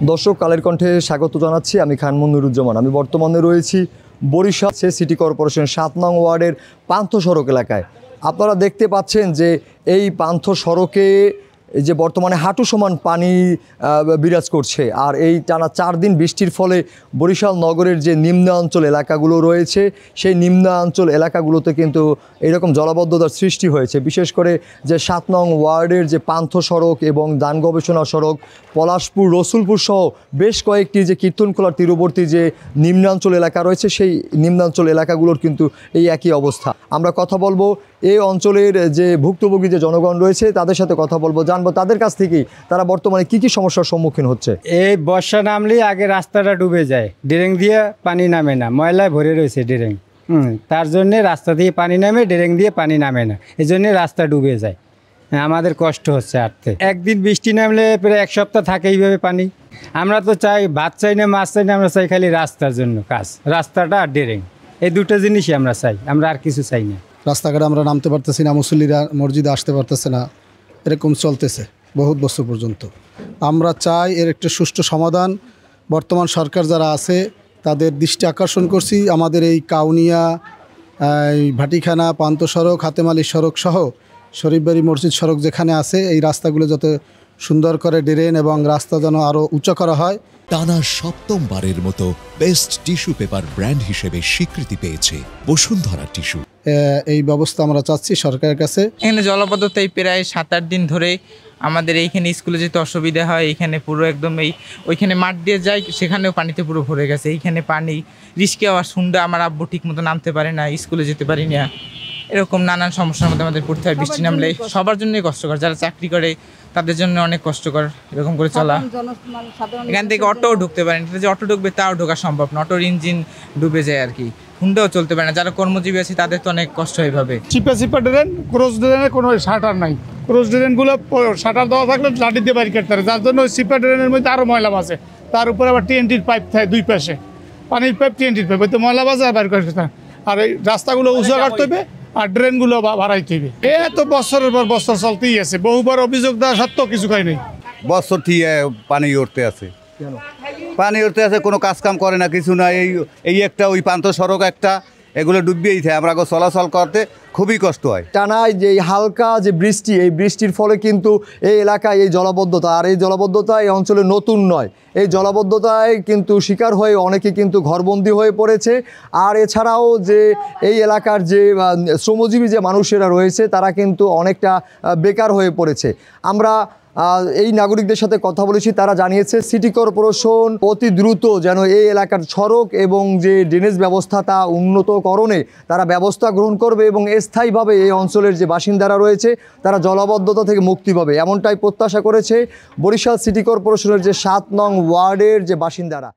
দর্শক, কালের কণ্ঠে স্বাগত জানাচ্ছি। আমি খান মনিরুজ্জামান। আমি বর্তমানে রয়েছি বরিশাল সিটি কর্পোরেশন ৭ নং ওয়ার্ডের পান্থ সড়ক এলাকায়। আপনারা দেখতে পাচ্ছেন যে এই পান্থ সড়কে যে বর্তমানে হাঁটু সমান পানি বিরাজ করছে। আর এই টানা ৪ দিন বৃষ্টির ফলে বরিশাল নগরের যে নিম্নাঞ্চল এলাকাগুলো রয়েছে সেই নিম্নাঞ্চল এলাকাগুলোতে কিন্তু এরকম জলাবদ্ধতার সৃষ্টি হয়েছে। বিশেষ করে যে ৭ নং ওয়ার্ডের যে পান্থ সড়ক এবং দান গবেষণা সড়ক, পলাশপুর, রসুলপুর সহ বেশ কয়েকটি যে কীর্তনখোলার তীরবর্তী যে নিম্নাঞ্চল এলাকা রয়েছে সেই নিম্নাঞ্চল এলাকাগুলোর কিন্তু এই একই অবস্থা। আমরা কথা বলবো এই অঞ্চলের যে ভুক্তভোগী যে জনগণ রয়েছে তাদের সাথে কথা বলবো, জানবো তাদের কাছ থেকেই তারা বর্তমানে কি সমস্যার সম্মুখীন হচ্ছে। এই বর্ষা নামলেই আগে রাস্তাটা ডুবে যায়, ড্রেন দিয়ে পানি নামে না, ময়লায় ভরে রয়েছে ড্রেন। তার জন্যে রাস্তা দিয়ে পানি নামে, ড্রেন দিয়ে পানি নামে না, এই জন্যে রাস্তা ডুবে যায়। আমাদের কষ্ট হচ্ছে আটতে। একদিন বৃষ্টি নামলে প্রায় ১ সপ্তাহ থাকে এইভাবে পানি। আমরা তো চাই ভাত চাই না, মাছ চাই না, আমরা চাই খালি রাস্তার জন্য কাজ, রাস্তাটা আর ড্রেন, এই দুটো জিনিসই আমরা চাই, আমরা আর কিছু চাই না। রাস্তাঘাটে আমরা নামতে পারতেছি না, মুসল্লিরা মসজিদে আসতে পারতেছে না, এরকম চলতেছে বহুত বছর পর্যন্ত। আমরা চাই এর একটা সুষ্ঠু সমাধান। বর্তমান সরকার যারা আছে তাদের দৃষ্টি আকর্ষণ করছি, আমাদের এই কাউনিয়া, ভাটিখানা, পান্থ সড়ক, হাতেমালি সড়ক সহ শরীফবাড়ি মসজিদ সড়ক যেখানে আছে এই রাস্তাগুলো যাতে সুন্দর করে ড্রেন এবং রাস্তা যেন আরও উঁচু করা হয়। টানা ৭মবারের মতো বেস্ট টিস্যু পেপার ব্র্যান্ড হিসেবে স্বীকৃতি পেয়েছে বসুন্ধরা টিস্যু। এই ব্যবস্থা আমরা চাচ্ছি সরকারের কাছে। এখানে জলাবদ্ধতায় প্রায় ৭-৮ দিন ধরে আমাদের এইখানে স্কুলে যেতে অসুবিধা হয়। এইখানে পুরো একদম ওইখানে মাঠ দিয়ে যায়, সেখানেও পানিতে পুরো ভরে গেছে। এইখানে পানি রিস্কে আবার শুনডা, আমার আব্বু ঠিক মতো নামতে পারে না, স্কুলে যেতে পারি না, এরকম নানান সমস্যার মধ্যে আমাদের পড়তে হয়। বৃষ্টি নামলে সবার জন্যই কষ্টকর, যারা চাকরি করে তাদের জন্য অনেক কষ্টকর এরকম করে চলা। এখান থেকে অটোও ঢুকতে পারে না, যে অটো ঢুকবে তাও ঢোকা সম্ভব না, অটোর ইঞ্জিন ডুবে যায় আর কি, হুন্ডাও চলতে পারে না। যারা কর্মজীবী আছে তাদের তো অনেক কষ্ট এইভাবে। চিপা ড্রেন, ক্রস ড্রেনের কোনো শাটার নাই, ক্রস ড্রেনগুলো শাটার দেওয়া থাকলে লাঠি দিয়ে বাড়ি কাটতে পারে, যার জন্য ওই চিপা ড্রেনের মধ্যে আরও ময়লা বাজে। তার উপরে আবার টিএনটির পাইপ থাকে দুই পাশে, পানির পাইপ, টিএনটির পাইপ, ওই তো ময়লা বাজে আর বাড়ি কাটতে। আর এই রাস্তাগুলো উঁচু কাটতে হবে আর ড্রেনগুলো বাড়াইতে হবে। এ তো বছরের পর বছর চলতেই আছে, বহুবার অভিযোগ দেওয়া সত্ত্বেও কিছু খাই নেই। বছর থেকে পানি উঠতে আছে, পানি উঠতে আছে, কোনো কাজ কাম করে না, কিছু না। এই একটা ওই পান্থ সড়ক একটা, এগুলো ডুবিয়েই থাকে, আমরা চলাচল করতে খুবই কষ্ট হয়। টানায় যে হালকা যে বৃষ্টি, এই বৃষ্টির ফলে কিন্তু এই এলাকায় এই জলাবদ্ধতা, আর এই জলাবদ্ধতা এই অঞ্চলে নতুন নয়। এই জলাবদ্ধতায় কিন্তু শিকার হয়ে অনেকে কিন্তু ঘরবন্দি হয়ে পড়েছে। আর এছাড়াও যে এই এলাকার যে শ্রমজীবী যে মানুষেরা রয়েছে তারা কিন্তু অনেকটা বেকার হয়ে পড়েছে। আমরা এই নাগরিকদের সাথে কথা বলেছি, তারা জানিয়েছে সিটি কর্পোরেশন অতি দ্রুত যেন এই এলাকার সড়ক এবং যে ড্রেনেজ ব্যবস্থা তা উন্নতকরণে তারা ব্যবস্থা গ্রহণ করবে এবং স্থায়ীভাবে এই অঞ্চলের যে বাসিন্দারা রয়েছে তারা জলাবদ্ধতা থেকে মুক্তি পাবে, এমনটাই প্রত্যাশা করেছে বরিশাল সিটি কর্পোরেশনের যে ৭ নং ওয়ার্ডের যে বাসিন্দারা।